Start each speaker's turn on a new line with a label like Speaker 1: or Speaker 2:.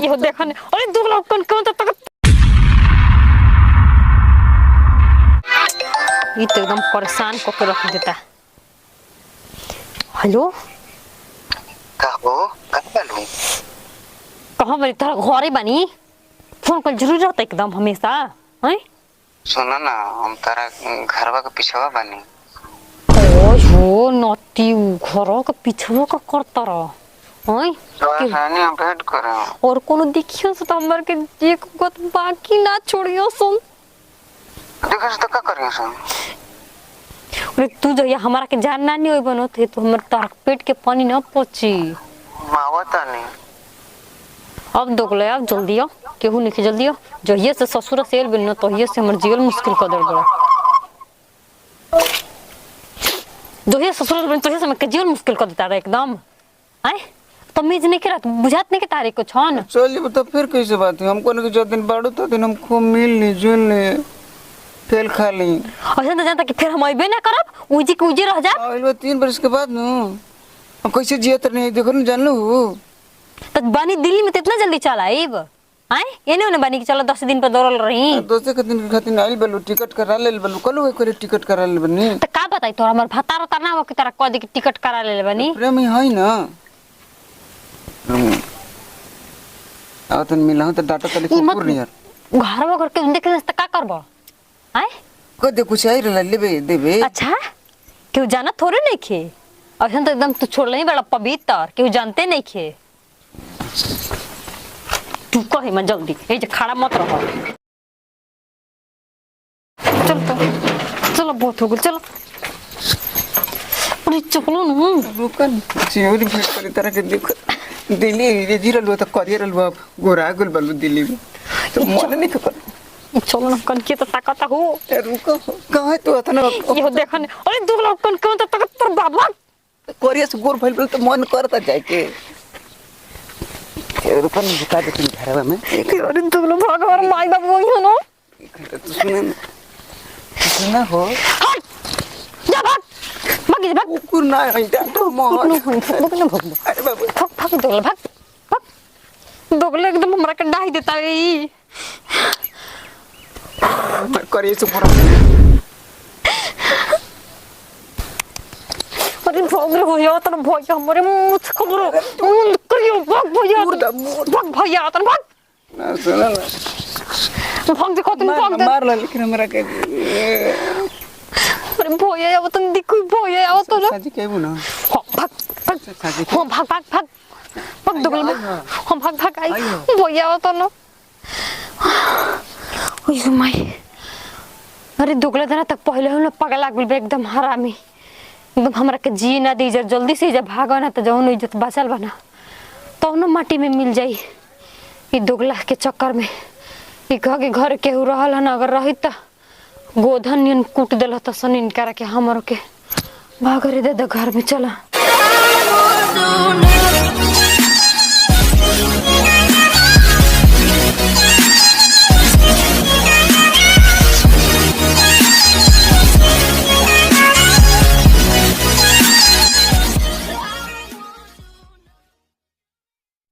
Speaker 1: ये देखा नहीं अरे दुगला कौन कौन तक ये तो एकदम परेशान को रख देता। हेलो कहाँ बनी तारा घरे बनी फोन कर जरूर रहता एकदम हमेशा हैं।
Speaker 2: सुना ना हम तारा घरवा के पिछवा बनी।
Speaker 1: ओ नती घरों का पिछवा का करता रहा हैं
Speaker 2: हानि हम भेंट करे
Speaker 1: और कोनो देखियो से तो हमर के एक गत बाकी ना छोड़ियो सुन
Speaker 2: देखो तो का करियो सुन।
Speaker 1: अरे तू जो ये हमारा के जानना नहीं होई बनो थे तो हमर तार पेट के पानी ना पची
Speaker 2: मावता नहीं।
Speaker 1: अब दोगले अब जल्दी आओ केहू नहीं जल्दी आओ जो ये से ससुर से एल बिन तो ये से हमर जीवन मुश्किल कर दे बड़ा जो ये ससुर बिन तो ये से हमर जीवन मुश्किल कर देता है एकदम आए तमीज नहीं करा बुझात नहीं के तारीख को छन
Speaker 2: चलिए तो फिर कैसे बात है हमको न जो दिन बाड़ू तो दिन हम खूब मिल ली जुल ली फेल खा ली
Speaker 1: ऐसा तो जानता कि फिर हम अइबे ना करब उजी के उजी रह जा
Speaker 2: आइलो 3 बरस के बाद न हम कैसे जियत नहीं देखो न जान लो
Speaker 1: तो बानी दिल्ली में इतना जल्दी चल आइब आए ये नहीं बानी कि चलो 10 दिन पर दौड़ल रही
Speaker 2: दोस्त के दिन खातिर आइल बलू टिकट करा ले बलू कल करे टिकट करा ले बनी
Speaker 1: तो का बताई तोरा हमर भतार तना हो कि तारा क दे के टिकट करा ले बनी
Speaker 2: प्रेम है ना आतन मिला तो डाटा तले कुकुर नहीं यार
Speaker 1: घर में करके देख ले का करबो आए
Speaker 2: को दे कुछ आई रे लेबे देबे
Speaker 1: अच्छा क्यों जाना थोड़े नहीं खे ऐसा तो एकदम तू छोड़ नहीं बड़ा पवित्र क्यों जानते नहीं खे तू कहे मैं जल्दी ये जो खड़ा मत रहो चल तो चलो बहुत हो गया चलो अरे चलो ना
Speaker 2: रुकन चियोरी भेट करे तरह के देखो दिल्ली रे जीरा लो तो करियर लो गोरा गुल बलू दिल्ली में तो मन नहीं कर
Speaker 1: चलो ना कन के तो ताकत हो
Speaker 2: रुको कहां है तू अतना
Speaker 1: ये देखा नहीं अरे दुगला कन कौन तक पर बाबा
Speaker 2: कोरिया से गोर भइल तो मन करता जाए के रुकन बता दे तुम घरवा में
Speaker 1: अरे दुगला भगवान माई बाबू वही हो ना
Speaker 2: तो सुना हो
Speaker 1: हट जा भाग भाग भाग
Speaker 2: कुकुर ना है तो मोहन
Speaker 1: भाग
Speaker 2: अरे बाबू
Speaker 1: भाग भाग दुगला भाग भाग दुगला एकदम हमरा के डाही देता है
Speaker 2: करिए से पूरा
Speaker 1: अरे भोगरे भैया तन भैया हमरे मुंह खबर मुंह करियो भाग भैया भाग भैया तन भाग
Speaker 2: ना सुना ना
Speaker 1: भाग देखो तुम भाग
Speaker 2: मार ला लेकिन हमरा के
Speaker 1: अरे भैया अब तुम देखो भैया आओ तो
Speaker 2: साजी कहबो ना
Speaker 1: भाग भाग हम भाग भाग भाग भाग दुगल हम भाग भाग आई भैया आओ तो ना ओए माय अरे दुगला दिन तक पहले हम पगला लाग गेल एकदम हरामी एकदम हमरा के जी ना दी जल्दी से जा भागो ना तो जौन इज्जत बचल बना तो न माटी में मिल जाई ई दुगला के चक्कर में ई के घर केहू रहल न अगर रही त गोधन नियन कूट देला त सनिन करा के हमरो के भाग रे दे घर में चला